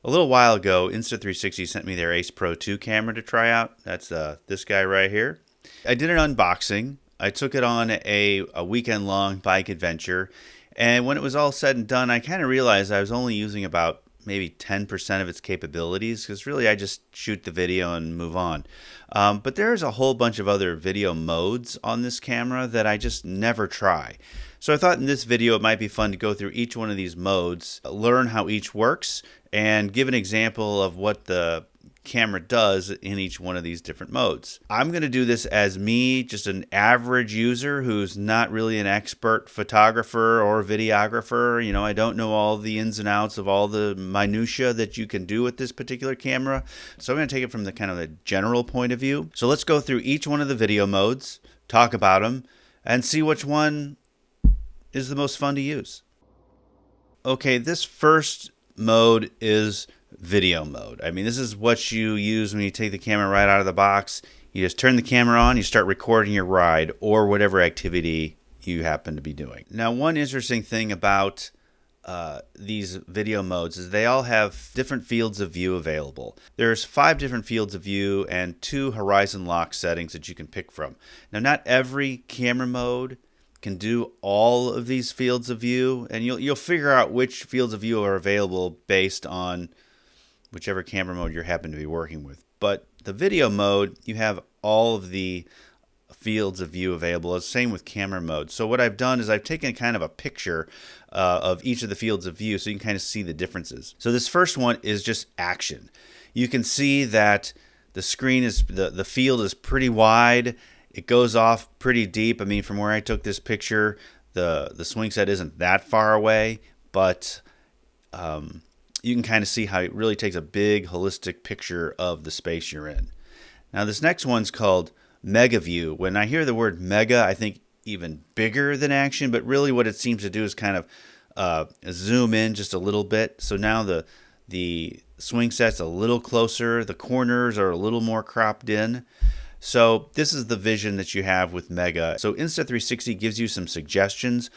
A little while ago, Insta360 sent me their Ace Pro 2 camera to try out. That's this guy right here. I did an unboxing. I took it on a weekend-long bike adventure, and when it was all said and done, I kind of realized I was only using about maybe 10% of its capabilities, because really I just shoot the video and move on. But there's a whole bunch of other video modes on this camera that I just never try. So I thought in this video it might be fun to go through each one of these modes, learn how each works, and give an example of what the camera does in each one of these different modes. I'm going to do this as me, just an average user who's not really an expert photographer or videographer. You know, I don't know all the ins and outs of all the minutia that you can do with this particular camera. So I'm going to take it from the kind of the general point of view. So let's go through each one of the video modes, talk about them, and see which one is the most fun to use. Okay, this first mode is video mode. I mean, this is what you use when you take the camera right out of the box. You just turn the camera on, you start recording your ride or whatever activity you happen to be doing. Now, one interesting thing about these video modes is they all have different fields of view available. There's 5 different fields of view and 2 horizon lock settings that you can pick from. Now, not every camera mode can do all of these fields of view, and you'll figure out which fields of view are available based on whichever camera mode you happen to be working with. But the video mode, you have all of the fields of view available. It's the same with camera mode. So what I've done is I've taken kind of a picture of each of the fields of view so you can kind of see the differences. So this first one is just action. You can see that the screen is, the field is pretty wide. It goes off pretty deep. I mean, from where I took this picture, the swing set isn't that far away, but you can kind of see how it really takes a big holistic picture of the space you're in. Now this next one's called Mega View. When I hear the word mega, I think even bigger than action, but really what it seems to do is kind of zoom in just a little bit. So now the swing set's a little closer, the corners are a little more cropped in. So this is the vision that you have with Mega. So Insta360 gives you some suggestions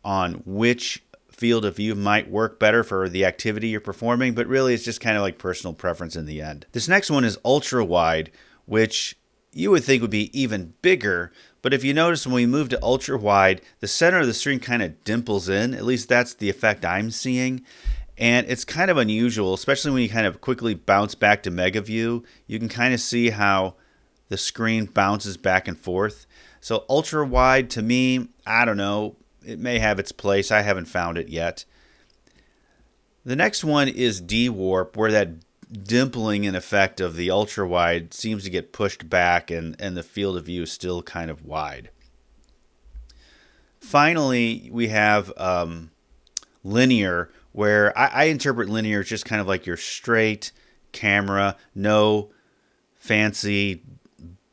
on which field of view might work better for the activity you're performing, but really it's just kind of like personal preference in the end. This next one is ultra wide, which you would think would be even bigger, but if you notice when we move to ultra wide, the center of the screen kind of dimples in. At least that's the effect I'm seeing. And it's kind of unusual, especially when you kind of quickly bounce back to Mega View. You can kind of see how the screen bounces back and forth. So ultra wide, to me, I don't know, it may have its place. I haven't found it yet. The next one is D-Warp, where that dimpling in effect of the ultra wide seems to get pushed back and the field of view is still kind of wide. Finally, we have linear, where I interpret linear as just kind of like your straight camera, no fancy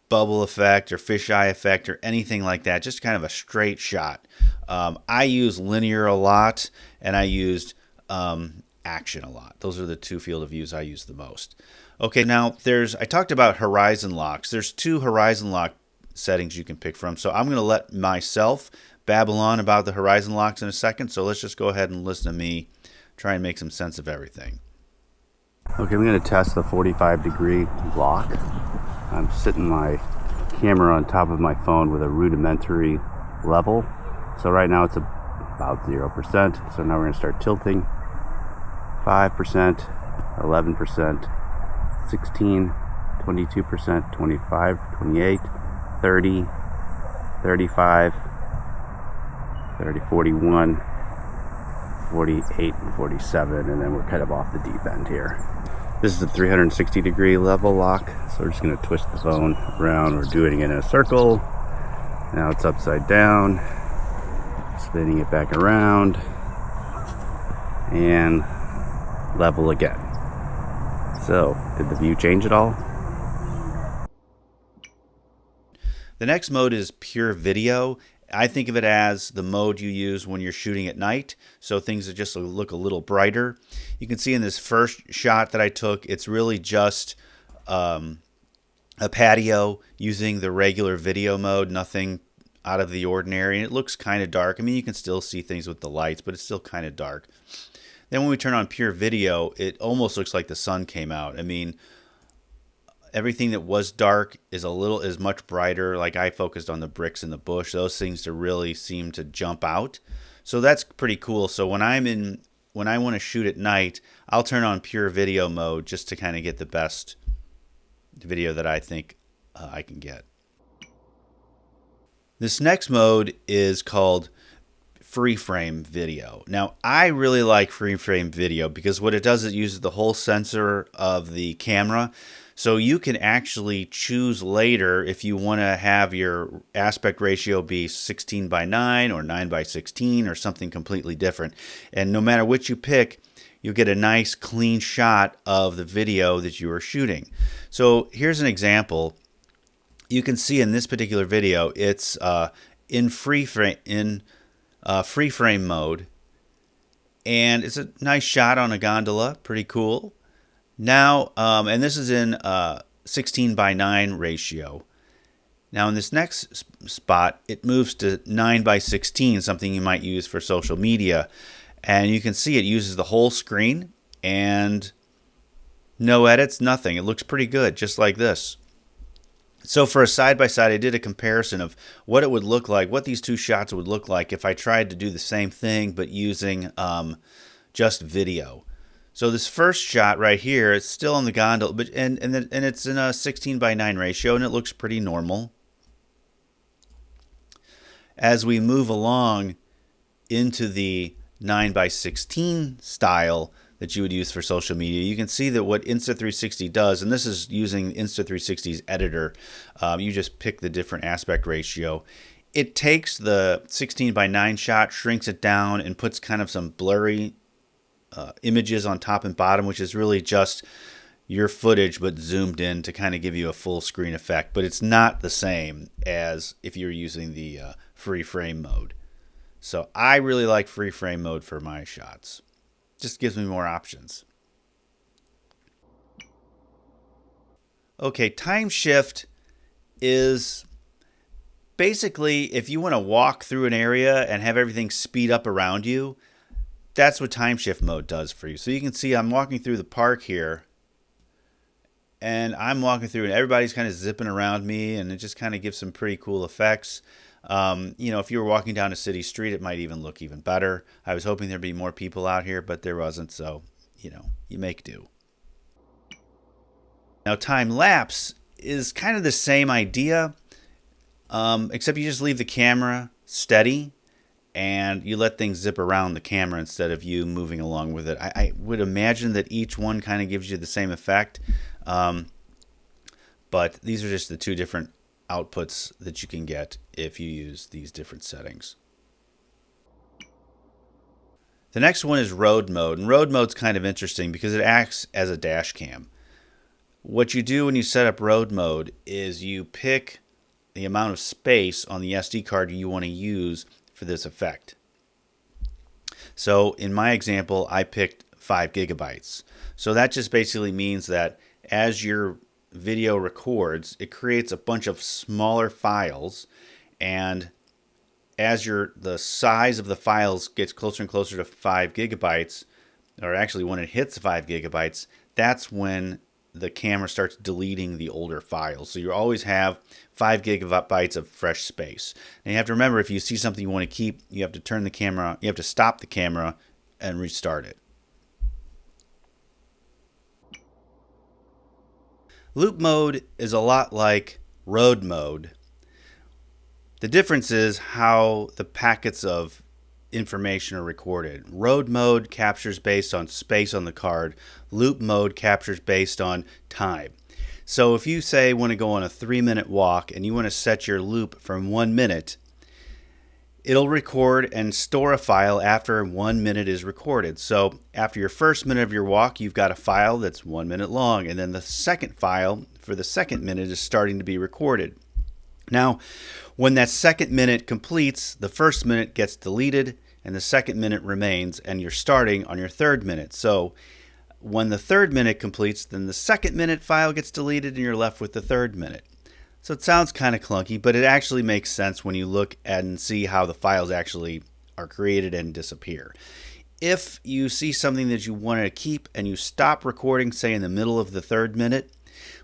bubble effect or fisheye effect or anything like that, just kind of a straight shot. I use linear a lot, and I used action a lot. Those are the 2 field of views I use the most. Okay, now I talked about horizon locks. There's 2 horizon lock settings you can pick from, so I'm going to let myself babble on about the horizon locks in a second, so let's just go ahead and listen to me try and make some sense of everything. Okay, I'm going to test the 45-degree lock. I'm sitting my camera on top of my phone with a rudimentary level. So right now it's about 0%. So now we're going to start tilting. 5%, 11%, 16, 22%, 25, 28, 30, 35, 30, 41, 48, and 47, and then we're kind of off the deep end here. This is a 360-degree level lock, so we're just going to twist the phone around. We're doing it in a circle. Now it's upside down, spinning it back around, and level again. So, did the view change at all? The next mode is PureVideo. I think of it as the mode you use when you're shooting at night, so things just look a little brighter. You can see in this first shot that I took, it's really just a patio using the regular video mode, nothing out of the ordinary, and it looks kind of dark. I mean, you can still see things with the lights, but it's still kind of dark. Then when we turn on PureVideo, it almost looks like the sun came out. I mean, everything that was dark is much brighter. Like I focused on the bricks in the bush; those things to really seem to jump out. So that's pretty cool. So when I want to shoot at night, I'll turn on PureVideo mode just to kind of get the best video that I think I can get. This next mode is called FreeFrame video. Now, I really like FreeFrame video because what it does is it uses the whole sensor of the camera. So you can actually choose later if you want to have your aspect ratio be 16:9 or 9:16 or something completely different. And no matter which you pick, you'll get a nice clean shot of the video that you are shooting. So here's an example. You can see in this particular video, it's in FreeFrame mode, and it's a nice shot on a gondola, pretty cool. Now, and this is in 16:9 ratio. Now in this next spot, it moves to 9:16, something you might use for social media. And you can see it uses the whole screen and no edits, nothing. It looks pretty good, just like this. So for a side-by-side, I did a comparison of what it would look like, what these two shots would look like if I tried to do the same thing but using just video. So this first shot right here, it's still on the gondola, but and it's in a 16:9 ratio, and it looks pretty normal. As we move along into the 9:16 style that you would use for social media, you can see that what Insta360 does, and this is using Insta360's editor, you just pick the different aspect ratio. It takes the 16:9 shot, shrinks it down, and puts kind of some blurry images on top and bottom, which is really just your footage but zoomed in to kind of give you a full screen effect. But it's not the same as if you're using the FreeFrame mode. So I really like FreeFrame mode for my shots. Just gives me more options. Okay, TimeShift is basically if you want to walk through an area and have everything speed up around you, that's what TimeShift mode does for you. So you can see I'm walking through the park here, and I'm walking through and everybody's kind of zipping around me, and it just kind of gives some pretty cool effects. If you were walking down a city street, it might even look even better. I was hoping there'd be more people out here, but there wasn't, so, you make do. Now, Timelapse is kind of the same idea, except you just leave the camera steady and you let things zip around the camera instead of you moving along with it. I would imagine that each one kind of gives you the same effect, but these are just the two different outputs that you can get if you use these different settings. The next one is road mode, and road mode's kind of interesting because it acts as a dash cam. What you do when you set up road mode is you pick the amount of space on the SD card you want to use for this effect. So in my example, I picked 5 gigabytes. So that just basically means that as your video records, it creates a bunch of smaller files, and as the size of the files gets closer and closer to 5 gigabytes, or actually when it hits 5 gigabytes, that's when the camera starts deleting the older files. So you always have 5 gigabytes of fresh space. And you have to remember, if you see something you want to keep, you have to stop the camera and restart it. Loop mode is a lot like road mode. The difference is how the packets of information are recorded. Road mode captures based on space on the card. Loop mode captures based on time. So if you say want to go on a 3-minute walk and you want to set your loop from 1 minute, it'll record and store a file after 1 minute is recorded. So after your first minute of your walk, you've got a file that's 1 minute long, and then the second file for the second minute is starting to be recorded. Now, when that second minute completes, the first minute gets deleted and the second minute remains, and you're starting on your third minute. So when the third minute completes, then the second minute file gets deleted and you're left with the third minute. So it sounds kind of clunky, but it actually makes sense when you look at and see how the files actually are created and disappear. If you see something that you want to keep and you stop recording, say in the middle of the 3rd minute,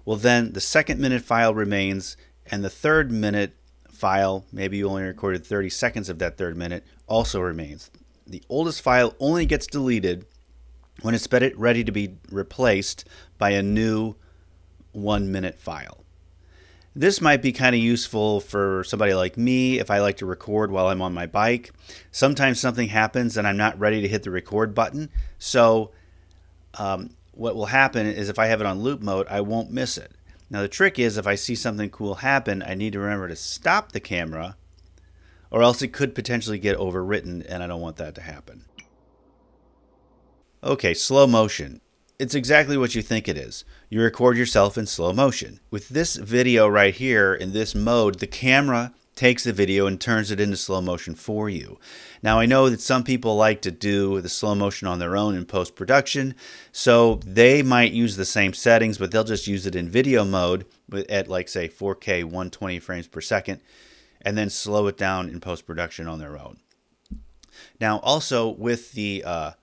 well then the 2nd minute file remains, and the 3rd minute file, maybe you only recorded 30 seconds of that 3rd minute, also remains. The oldest file only gets deleted when it's ready to be replaced by a new 1-minute file. This might be kind of useful for somebody like me if I like to record while I'm on my bike. Sometimes something happens and I'm not ready to hit the record button. So what will happen is if I have it on loop mode, I won't miss it. Now the trick is if I see something cool happen, I need to remember to stop the camera, or else it could potentially get overwritten, and I don't want that to happen. Okay, slow motion. It's exactly what you think it is. You record yourself in slow motion. With this video right here, in this mode, the camera takes the video and turns it into slow motion for you. Now I know that some people like to do the slow motion on their own in post-production, so they might use the same settings, but they'll just use it in video mode at like say 4K 120 frames per second, and then slow it down in post-production on their own. Now also with the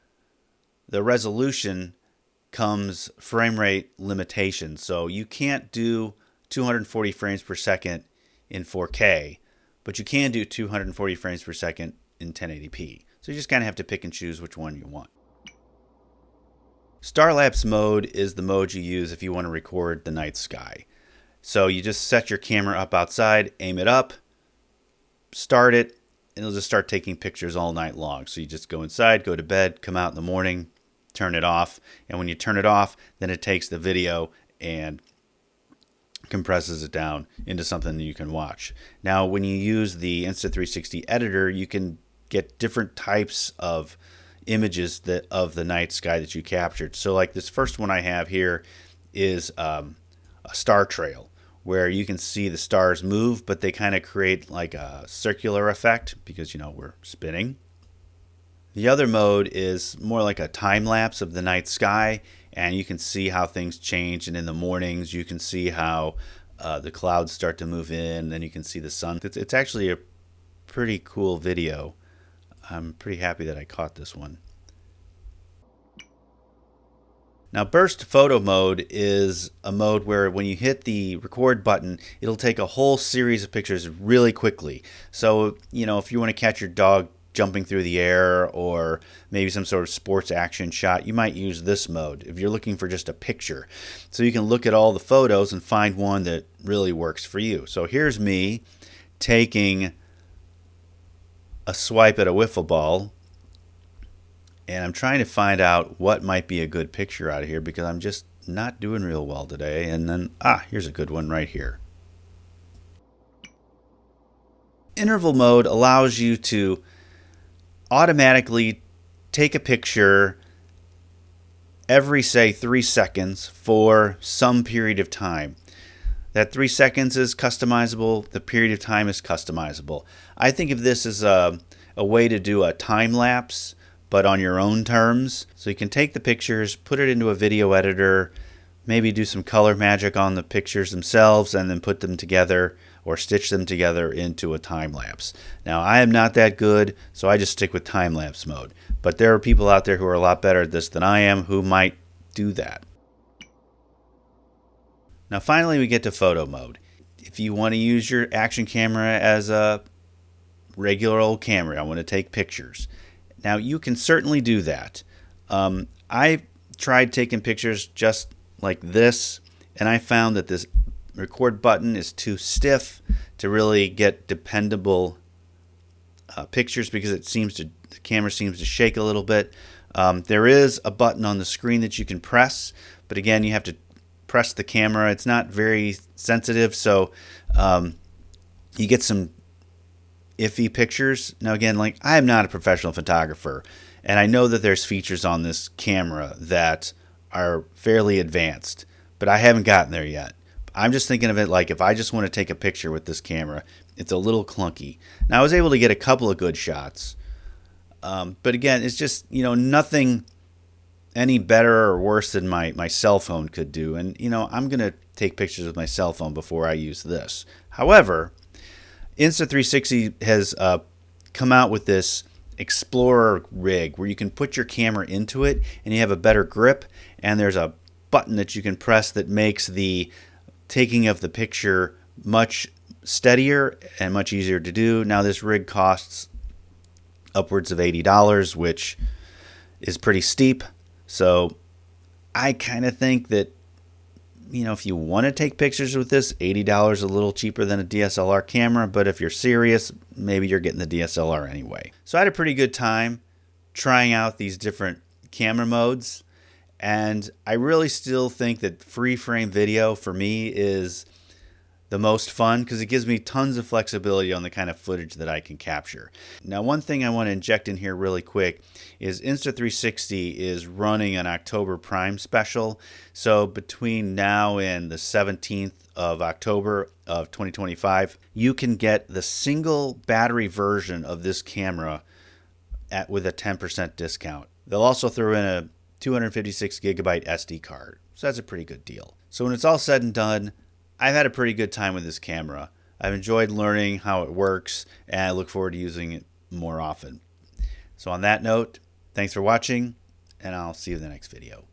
resolution comes frame rate limitations. So you can't do 240 frames per second in 4K, but you can do 240 frames per second in 1080p. So you just kind of have to pick and choose which one you want. Starlapse mode is the mode you use if you want to record the night sky. So you just set your camera up outside, aim it up, start it, and it'll just start taking pictures all night long. So you just go inside, go to bed, come out in the morning, turn it off, and when you turn it off, then it takes the video and compresses it down into something that you can watch. Now when you use the Insta360 editor, you can get different types of images of the night sky that you captured. So like this first one I have here is a star trail, where you can see the stars move, but they kind of create like a circular effect because, you know, we're spinning. The other mode is more like a time lapse of the night sky, and you can see how things change. And in the mornings, you can see how the clouds start to move in, then you can see the sun. It's actually a pretty cool video. I'm pretty happy that I caught this one. Now burst photo mode is a mode where when you hit the record button, it'll take a whole series of pictures really quickly. So, you know, if you want to catch your dog jumping through the air, or maybe some sort of sports action shot, you might use this mode if you're looking for just a picture. So you can look at all the photos and find one that really works for you. So here's me taking a swipe at a wiffle ball, and I'm trying to find out what might be a good picture out of here because I'm just not doing real well today. And then, here's a good one right here. Interval mode allows you to automatically take a picture every, say, 3 seconds for some period of time. That 3 seconds is customizable. The period of time is customizable. I think of this as a way to do a time lapse, but on your own terms. So you can take the pictures, put it into a video editor, maybe do some color magic on the pictures themselves, and then put them together or stitch them together into a time lapse. Now I am not that good, so I just stick with time lapse mode. But there are people out there who are a lot better at this than I am who might do that. Now finally we get to photo mode. If you want to use your action camera as a regular old camera, I want to take pictures. Now you can certainly do that. I tried taking pictures just like this, and I found that this record button is too stiff to really get dependable pictures because the camera seems to shake a little bit. There is a button on the screen that you can press, but again, you have to press the camera. It's not very sensitive, so you get some iffy pictures. Now again, like, I am not a professional photographer, and I know that there's features on this camera that are fairly advanced, but I haven't gotten there yet. I'm just thinking of it like if I just want to take a picture with this camera, it's a little clunky. Now I was able to get a couple of good shots, but again, it's just, you know, nothing any better or worse than my cell phone could do. And, you know, I'm going to take pictures with my cell phone before I use this. However, Insta360 has come out with this Explorer rig where you can put your camera into it and you have a better grip, and there's a button that you can press that makes the taking of the picture much steadier and much easier to do. Now this rig costs upwards of $80, which is pretty steep. So I kind of think that, you know, if you want to take pictures with this, $80 is a little cheaper than a DSLR camera, but if you're serious, maybe you're getting the DSLR anyway. So I had a pretty good time trying out these different camera modes, and I really still think that FreeFrame video for me is the most fun because it gives me tons of flexibility on the kind of footage that I can capture. Now, one thing I want to inject in here really quick is Insta360 is running an October Prime special. So between now and the 17th of October of 2025, you can get the single battery version of this camera with a 10% discount. They'll also throw in a 256 gigabyte SD card. So that's a pretty good deal. So when it's all said and done, I've had a pretty good time with this camera. I've enjoyed learning how it works, and I look forward to using it more often. So on that note, thanks for watching, and I'll see you in the next video.